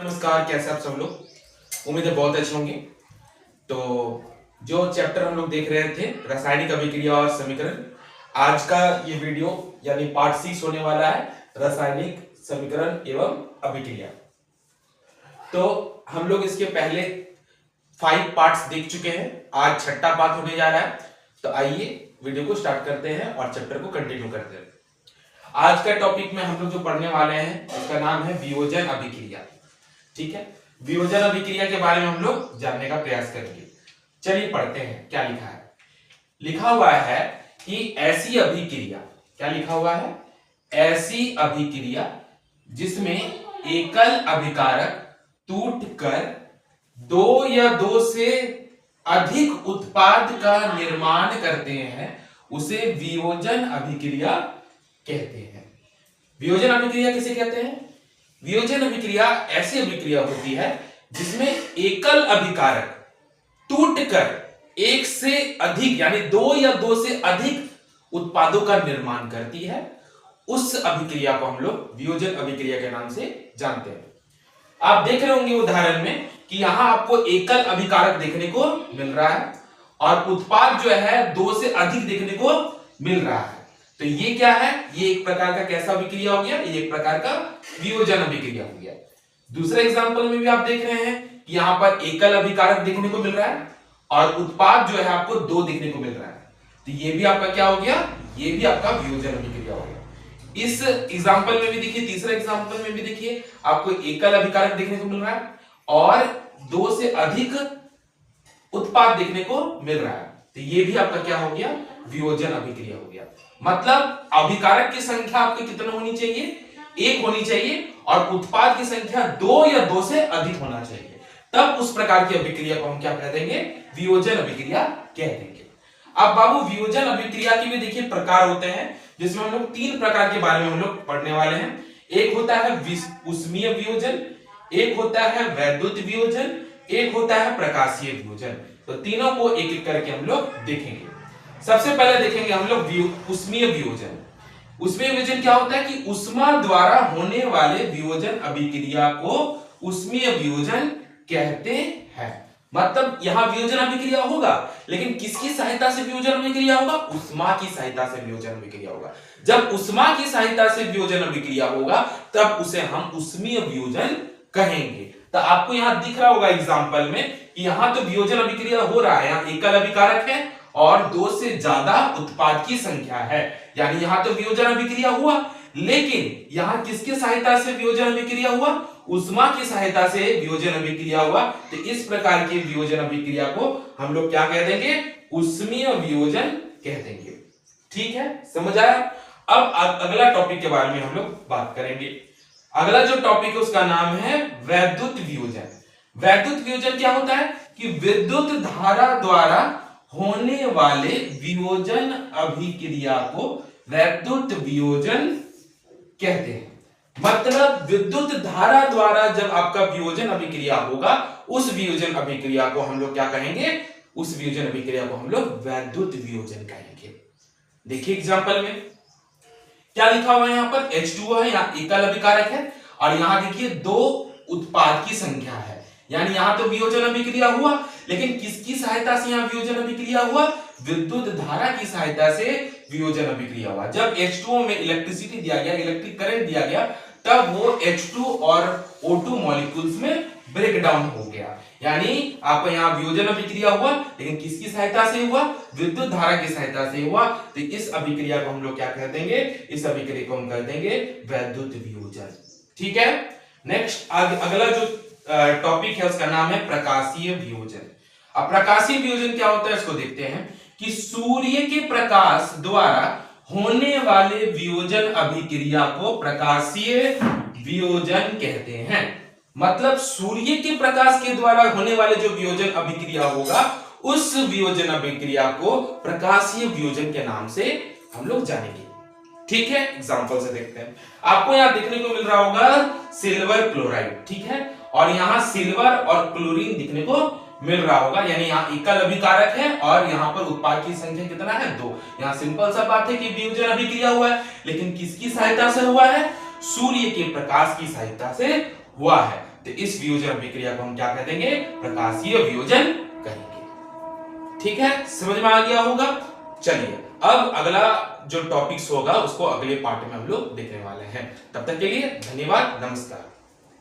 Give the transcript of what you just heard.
नमस्कार, कैसे आप सब लोग। उम्मीद है बहुत अच्छे होंगे। तो जो चैप्टर हम लोग देख रहे थे रासायनिक अभिक्रिया और समीकरण, आज का ये वीडियो यानी पार्ट 6 होने वाला है, रासायनिक समीकरण एवं अभिक्रिया। तो हम लोग इसके पहले 5 पार्ट्स देख चुके हैं, आज छठा पार्ट होने जा रहा है। तो आइए वीडियो को स्टार्ट करते हैं और चैप्टर को कंटिन्यू करते हैं। आज का टॉपिक में हम लोग जो पढ़ने वाले हैं उसका नाम है वियोजन अभिक्रिया। ठीक है, वियोजन अभिक्रिया के बारे में हम लोग जानने का प्रयास करेंगे। चलिए पढ़ते हैं क्या लिखा है। लिखा हुआ है कि ऐसी अभिक्रिया, क्या लिखा हुआ है, ऐसी अभिक्रिया जिसमें एकल अभिकारक टूटकर दो या दो से अधिक उत्पाद का निर्माण करते हैं उसे वियोजन अभिक्रिया कहते हैं। वियोजन अभिक्रिया किसे कहते हैं? वियोजन अभिक्रिया ऐसी अभिक्रिया होती है जिसमें एकल अभिकारक टूटकर एक से अधिक यानी दो या दो से अधिक उत्पादों का निर्माण करती है। उस अभिक्रिया को हम लोग वियोजन अभिक्रिया के नाम से जानते हैं। आप देख रहे होंगे उदाहरण में कि यहां आपको एकल अभिकारक देखने को मिल रहा है और उत्पाद जो है दो से अधिक देखने को मिल रहा है। तो ये क्या है? ये एक प्रकार का कैसा अभिक्रिया हो गया? ये एक प्रकार का वियोजन अभिक्रिया हो गया। दूसरे एग्जांपल में भी आप देख रहे हैं कि यहां पर एकल अभिकारक देखने को मिल रहा है और उत्पाद जो है आपको दो देखने को मिल रहा है। तो ये भी आपका क्या हो गया? ये भी आपका वियोजन अभिक्रिया हो गया। इस एग्जांपल में भी देखिए, तीसरे एग्जांपल में भी देखिए, आपको एकल अभिकारक देखने को मिल रहा है और दो से अधिक उत्पाद देखने को मिल रहा है। तो ये भी आपका क्या हो गया? वियोजन अभिक्रिया हो गया। मतलब अभिकारक की संख्या आपकी कितना होनी चाहिए? एक होनी चाहिए और उत्पाद की संख्या दो या दो से अधिक होना चाहिए। तब उस प्रकार की अभिक्रिया को हम क्या कह देंगे? वियोजन अभिक्रिया कह देंगे। अब बाबू वियोजन अभिक्रिया के भी देखिए प्रकार होते हैं, जिसमें हम लोग 3 प्रकार के बारे में हम लोग पढ़ने वाले हैं। एक होता है उष्मीय वियोजन, एक होता है वैद्युत वियोजन, एक होता है प्रकाशीय वियोजन। तो तीनों को एक एक करके हम लोग देखेंगे। सबसे पहले देखेंगे हम लोग उष्मीय वियोजन। उष्मीय वियोजन क्या होता है कि उष्मा द्वारा होने वाले वियोजन अभिक्रिया को उष्मीय वियोजन कहते हैं। मतलब यहां वियोजन अभिक्रिया होगा, लेकिन किसकी सहायता से वियोजन अभिक्रिया होगा? उष्मा की सहायता से वियोजन अभिक्रिया होगा। जब उष्मा की सहायता से वियोजन अभिक्रिया होगा तब उसे हम उष्मीय वियोजन कहेंगे। तो आपको यहां दिख रहा होगा एग्जांपल में कि यहां तो वियोजन अभिक्रिया हो रहा है, यहां एकल अभिकारक है और दो से ज्यादा उत्पाद की संख्या है, यानी यहां तो वियोजन अभिक्रिया हुआ, लेकिन यहां किसकी सहायता से वियोजन अभिक्रिया हुआ? उष्मा की सहायता से वियोजन अभिक्रिया हुआ। तो इस प्रकार की वियोजन अभिक्रिया को हम लोग क्या कह देंगे? उष्मीय वियोजन कह देंगे। ठीक है, समझ आया? अब अगला टॉपिक के बारे में हम लोग बात करेंगे। अगला जो टॉपिक है उसका नाम है वैद्युत वियोजन। वैद्युत वियोजन क्या होता है कि विद्युत धारा द्वारा होने वाले वियोजन अभिक्रिया को वैद्युत वियोजन कहते हैं। मतलब विद्युत धारा द्वारा जब आपका वियोजन अभिक्रिया होगा, उस वियोजन अभिक्रिया को हम लोग क्या कहेंगे? उस वियोजन अभिक्रिया को हम लोग वैद्युत वियोजन कहेंगे। देखिए एग्जांपल में क्या लिखा हुआ है, यहां पर H2O है, यहां एकल अभिकारक है और यहां देखिए दो उत्पाद की संख्या है, यानी यहां तो वियोजन अभिक्रिया हुआ, लेकिन किसकी सहायता से यहां वियोजन अभिक्रिया हुआ? विद्युत धारा की सहायता से वियोजन अभिक्रिया हुआ। जब H2O में इलेक्ट्रिसिटी दिया गया, इलेक्ट्रिक करंट दिया गया, तब वो H2 और O2 मॉलिक्यूल्स में ब्रेक डाउन हो गया, यानी आपका यहां वियोजन अभिक्रिया हुआ, लेकिन किसकी सहायता से हुआ? विद्युत धारा की सहायता से हुआ। तो इस अभिक्रिया को हम लोग क्या कर देंगे? इस अभिक्रिया को हम कर देंगे वैद्युत वियोजन। ठीक है, नेक्स्ट अगला जो टॉपिक है उसका नाम है प्रकाशीय वियोजन। अब प्रकाशीय वियोजन क्या होता है इसको देखते हैं कि सूर्य के प्रकाश द्वारा होने वाले वियोजन अभिक्रिया को प्रकाशीय वियोजन कहते हैं। मतलब सूर्य के प्रकाश के द्वारा होने वाले जो वियोजन अभिक्रिया होगा, उस वियोजन अभिक्रिया को प्रकाशीय वियोजन के नाम से हम लोग जानेंगे। ठीक है, एग्जांपल से देखते हैं। आपको यहां देखने को मिल रहा होगा सिल्वर क्लोराइड, ठीक है, और यहां सिल्वर और क्लोरीन दिखने को मिल रहा होगा, यानी यहाँ एकल अभिकारक है और यहाँ पर उत्पाद की संख्या कितना है? 2। यहाँ सिंपल सा बात है कि वियोजन अभिक्रिया हुआ है, लेकिन किसकी सहायता से हुआ है? सूर्य के प्रकाश की सहायता से हुआ है। तो इस वियोजन अभिक्रिया को हम क्या कह देंगे? प्रकाशीय वियोजन कहेंगे। ठीक है, समझ में आ गया होगा। चलिए अब अगला जो टॉपिक्स होगा उसको अगले पार्ट में हम लोग देखने वाले हैं। तब तक के लिए धन्यवाद, नमस्कार।